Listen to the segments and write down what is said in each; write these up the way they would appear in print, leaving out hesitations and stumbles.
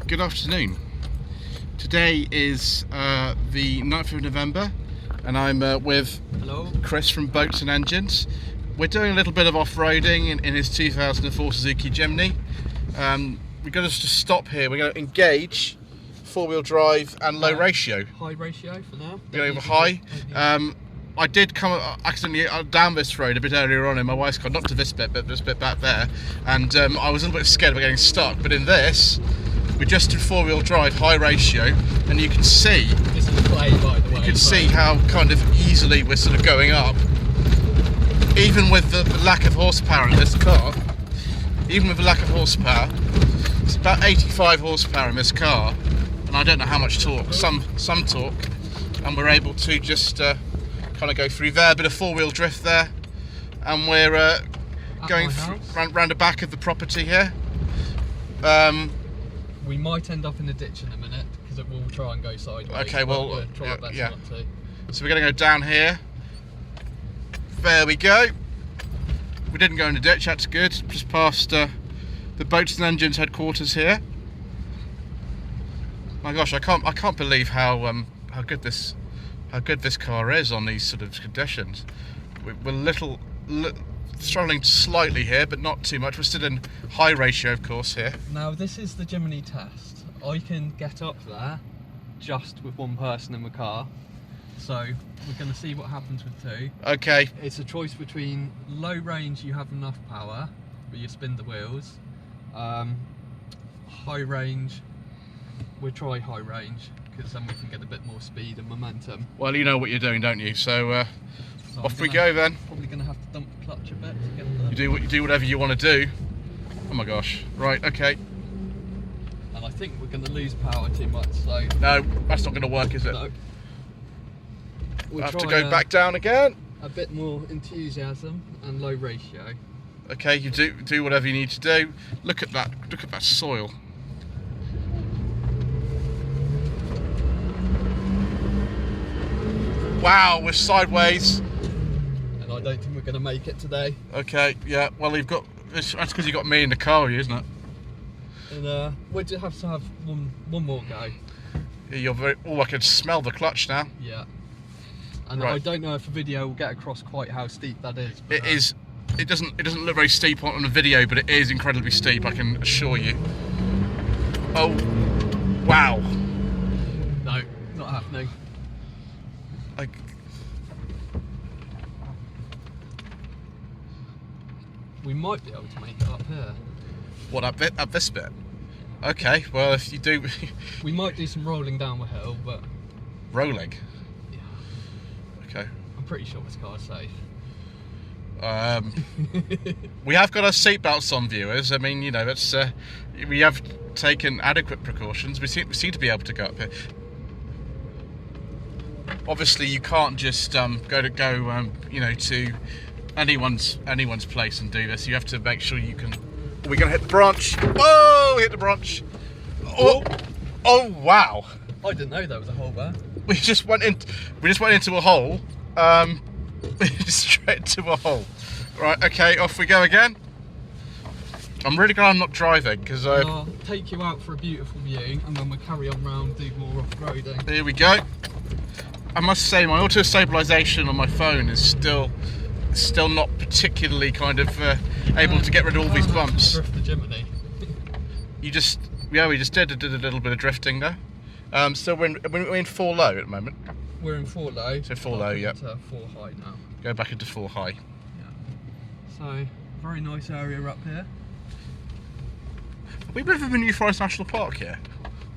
Good afternoon. Today is the 9th of November and I'm with Chris from Boats and Engines. We're doing a little bit of off-roading in his 2004 Suzuki Jimny. We're going to just stop here. We're going to engage four-wheel drive and low ratio. High ratio for now. We're going to go high. I did come accidentally down this road a bit earlier on in my wife's car, not to this bit, but this bit back there, and I was a little bit scared of getting stuck. But in this, we just did four-wheel drive, high ratio, and you can see. This is a play, by the way. You can see how kind of easily we're sort of going up, even with the lack of horsepower in this car. Even with the lack of horsepower, it's about 85 horsepower in this car, and I don't know how much torque. Some torque, and we're able to just. Kind of go through there, a bit of four-wheel drift there, and we're going round the back of the property here. We might end up in the ditch in a minute because it will try and go sideways. Okay, well, we'll try our best not to. So we're going to go down here. There we go. We didn't go in the ditch. That's good. Just past the Boats and Engines headquarters here. My gosh, I can't believe how good this car is on these sort of conditions. We're struggling slightly here, but not too much. We're still in high ratio, of course, here. Now, this is the Jimny test. I can get up there just with one person in the car. So we're going to see what happens with two. Okay. It's a choice between low range, you have enough power, but you spin the wheels. High range, we'll try high range, because then we can get a bit more speed and momentum. Well, you know what you're doing, don't you? So off we go then. Probably going to have to dump the clutch a bit to get the... You do whatever you want to do. Oh my gosh. Right, okay. And I think we're going to lose power too much, so... No, that's not going to work, is it? No. We'll have to go back down again. A bit more enthusiasm and low ratio. Okay, you do whatever you need to do. Look at that soil. Wow, we're sideways. And I don't think we're going to make it today. Okay, yeah, well, that's because you've got me in the car, isn't it? And we'll just have to have one more go. Yeah, I can smell the clutch now. Yeah. And right. I don't know if the video will get across quite how steep that is. But, it is. It doesn't look very steep on the video, but it is incredibly steep, I can assure you. Oh, wow. No, not happening. We might be able to make it up here. What, up this bit? Okay, well, if you do... We might do some rolling down the hill, but... Rolling? Yeah. Okay. I'm pretty sure this car's safe. We have got our seatbelts on, viewers. I mean, you know, that's we have taken adequate precautions. We seem to be able to go up here. Obviously, you can't just go you know, to anyone's place and do this. You have to make sure you can. Oh, we're gonna hit the branch. Whoa! We hit the branch. Oh! Oh! Wow! I didn't know there was a hole there. We just went into a hole. Straight into a hole. Right. Okay. Off we go again. I'm really glad I'm not driving because I'll take you out for a beautiful view, and then we'll carry on round, do more off-roading. Here we go. I must say, my auto stabilisation on my phone is still not particularly kind of able to get rid of all these bumps. Drift the Jimny. We just did a little bit of drifting there. So we're in 4 low at the moment. We're in 4 low. So 4 low, yeah. Into 4 high now. Go back into 4 high. Yeah. So very nice area up here. Are we within the New Forest National Park here?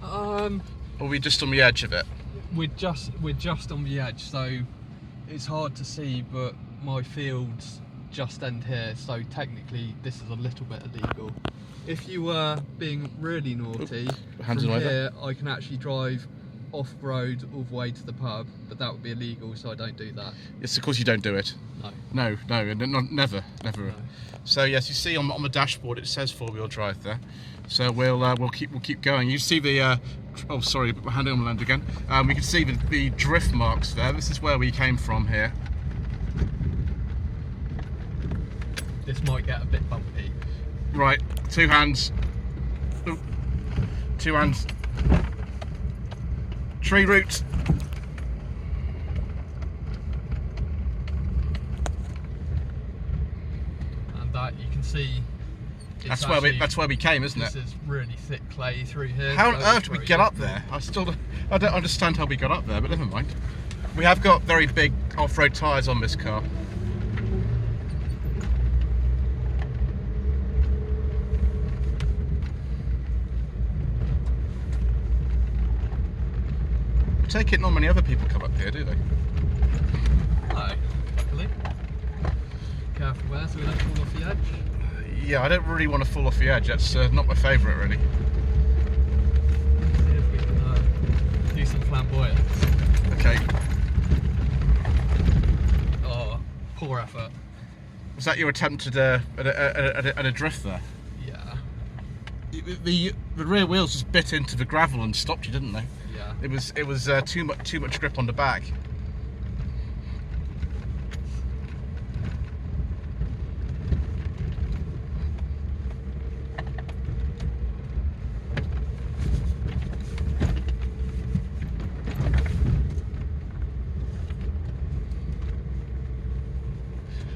Or are we just on the edge of it? We're just on the edge, so it's hard to see, but my fields just end here, so technically this is a little bit illegal. If you were being really naughty, from here I can actually drive off-road all the way to the pub, but that would be illegal, so I don't do that. Yes, of course you don't do it. No, never. No. So yes, you see on the dashboard it says four-wheel drive there. So we'll keep going. You see the oh sorry, put my hand on the land again. We can see the drift marks there. This is where we came from here. This might get a bit bumpy. Right, two hands 2 hands. Tree roots. And that you can see. That's where we came, isn't it? This is really thick clay through here. How on earth did we get up there? I don't understand how we got up there, but never mind. We have got very big off-road tyres on this car. I take it not many other people come up here, do they? No, luckily. Careful there so we don't fall off the edge. Yeah, I don't really want to fall off the edge. That's not my favourite, really. Let's see if we can do some flamboyance. Okay. Oh, poor effort. Was that your attempt at a drift there? Yeah. The rear wheels just bit into the gravel and stopped you, didn't they? Yeah. It was too much grip on the back.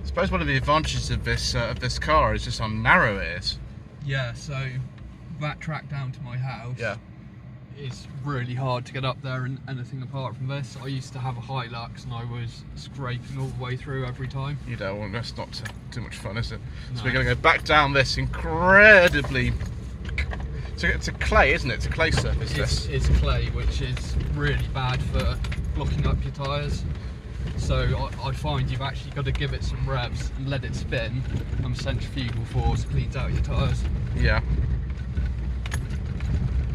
I suppose one of the advantages of this car is just how narrow it is. Yeah, so that track down to my house is really hard to get up there, and anything apart from this. I used to have a Hilux and I was scraping all the way through every time. You know, well, that's not too much fun, is it? No. So we're going to go back down this incredibly... It's a clay, isn't it? It's a clay surface, It's clay, which is really bad for blocking up your tyres. So I find you've actually got to give it some revs and let it spin, and centrifugal force cleans out your tyres. Yeah.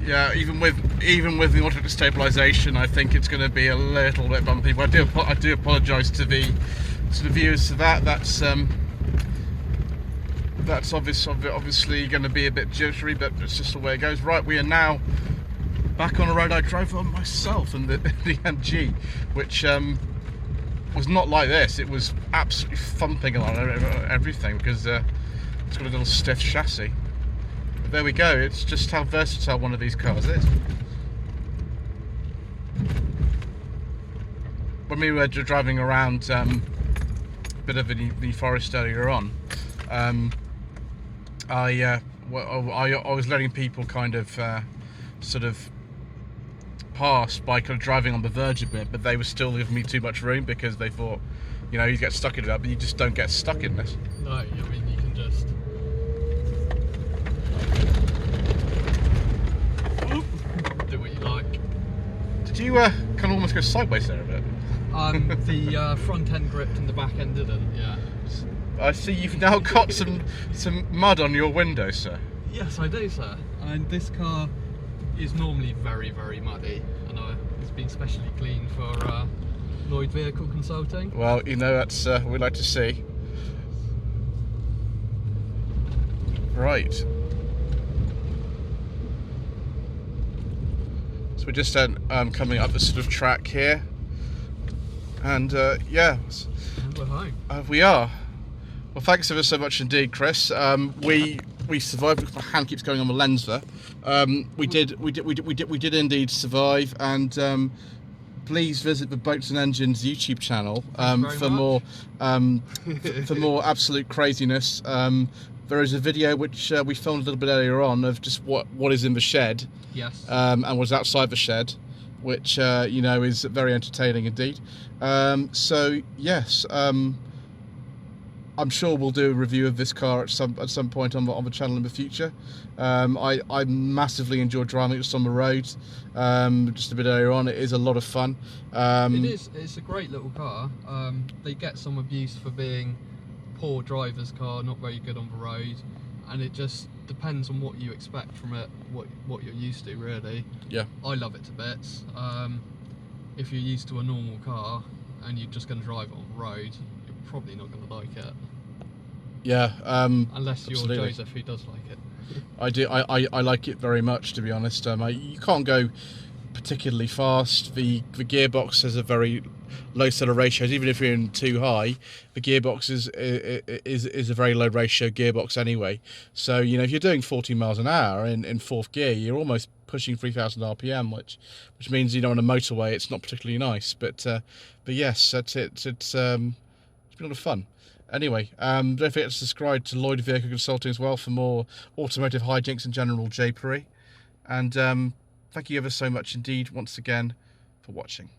Yeah, even with the automatic stabilisation, I think it's going to be a little bit bumpy. But I do apologise to the viewers for that. That's obviously going to be a bit jittery, but it's just the way it goes. Right, we are now back on a road I drove on myself in the MG, which was not like this. It was absolutely thumping along everything because it's got a little stiff chassis. But there we go. It's just how versatile one of these cars is. When we were driving around a bit of the forest earlier on, I was letting people kind of sort of pass by kind of driving on the verge a bit, but they were still giving me too much room because they thought, you know, you get stuck in that, but you just don't get stuck in this. No, I mean, you can just do what you like. Did you kind of almost go sideways there a bit? The front end gripped and the back end didn't, yeah. I see you've now got some mud on your window, sir. Yes, I do, sir. And this car is normally very, very muddy, and it's been specially cleaned for Lloyd Vehicle Consulting. Well, you know, that's what we like to see. Right. So we're just coming up this sort of track here, and yeah. And we're home. We are. Well, thanks ever so much indeed, Chris. We survived because my hand keeps going on the lens there. We did indeed survive, and please visit the Boats and Engines YouTube channel for more for more absolute craziness. There is a video which we filmed a little bit earlier on of just what is in the shed, yes, and what's outside the shed, which you know, is very entertaining indeed. So yes. I'm sure we'll do a review of this car at some point on the channel in the future. I massively enjoyed driving it just on the road just a bit earlier on. It is a lot of fun. It's a great little car. They get some abuse for being poor driver's car, not very good on the road, and it just depends on what you expect from it, what you're used to, really. Yeah. I love it to bits. If you're used to a normal car and you're just going to drive it on the road, probably not going to like it. Yeah. Unless you're absolutely. Joseph, who does like it. I do. I like it very much, to be honest. You can't go particularly fast. The gearbox has a very low seller ratios. Even if you're in too high, the gearbox is a very low ratio gearbox anyway. So you know, if you're doing 40 miles an hour in fourth gear, you're almost pushing 3,000 RPM, which means, you know, on a motorway it's not particularly nice. But yes, that's it. It's been a lot of fun. Anyway, don't forget to subscribe to Lloyd Vehicle Consulting as well for more automotive hijinks and general japery. And thank you ever so much indeed once again for watching.